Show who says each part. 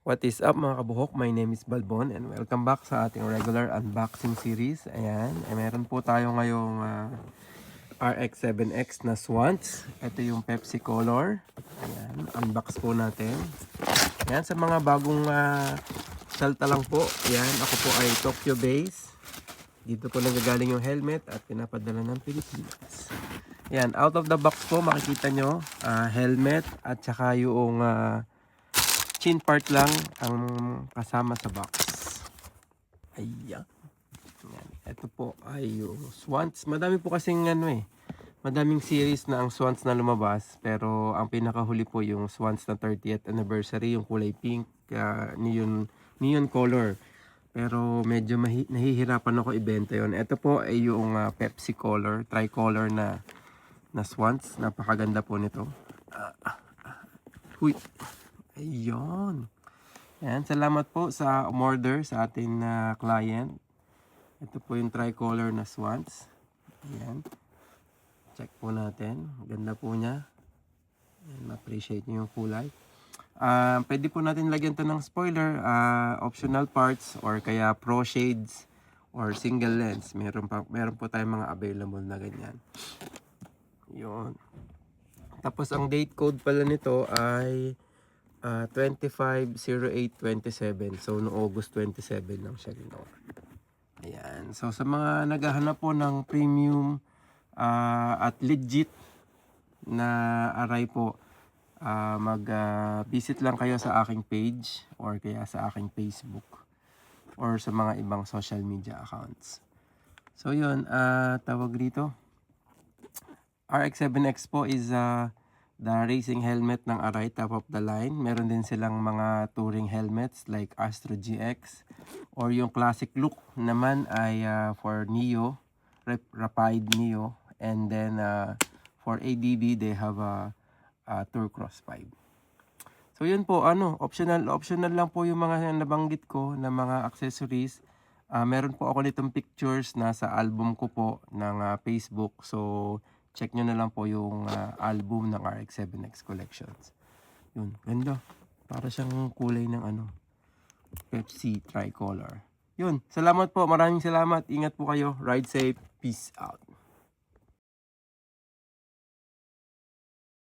Speaker 1: What is up mga kabuhok? My name is Balbon and welcome back sa ating regular unboxing series. Ayan, meron po tayo ngayong RX-7X na Swans. Ito yung Pepsi Color. Ayan, unbox po natin. Ayan, sa mga bagong salta lang po. Ayan, ako po ay Tokyo base. Dito po nagagaling yung helmet at pinapadala ng Pilipinas. Ayan, out of the box po makikita nyo helmet at saka yung chin part lang ang kasama sa box. Ayan. Ito po ay yung Swans. Madami po kasing madaming series na ang Swans na lumabas. Pero ang pinakahuli po yung Swans na 30th anniversary, yung kulay pink, neon color. Pero medyo nahihirapan ako ibenta yon. Ito po ay yung Pepsi color, tricolor na Swans. Napakaganda po nito. Huy. Ayun. Ayan, salamat po sa umorder sa ating client. Ito po yung tricolor na Swans. Ayan. Check po natin. Ganda po niya. Ayan, ma-appreciate niyo yung kulay. Pwede po natin lagyan to ng spoiler, optional parts, or kaya pro shades, or single lens. Meron po tayong mga available na ganyan. Yun. Tapos ang date code pala nito ay 25/08/27. So, no August 27 lang siya ginawa. Ayan. So, sa mga naghahanap po ng premium at legit na aray po, mag-visit lang kayo sa aking page or kaya sa aking Facebook or sa mga ibang social media accounts. So, yun. Tawag dito. RX-7X po is the racing helmet ng Aray, top of the line. Meron din silang mga touring helmets like Astro GX, or yung classic look naman ay for Neo, Rapide Neo, and then for ADB they have a Tour Cross 5. So yun po, optional lang po yung mga nabanggit ko na mga accessories. Meron po ako nitong pictures nasa album ko po ng Facebook. So check nyo na lang po yung album ng RX-7X Collections. Yun, ganda. Para siyang kulay ng Pepsi tricolor. Yun, salamat po. Maraming salamat. Ingat po kayo. Ride safe. Peace out.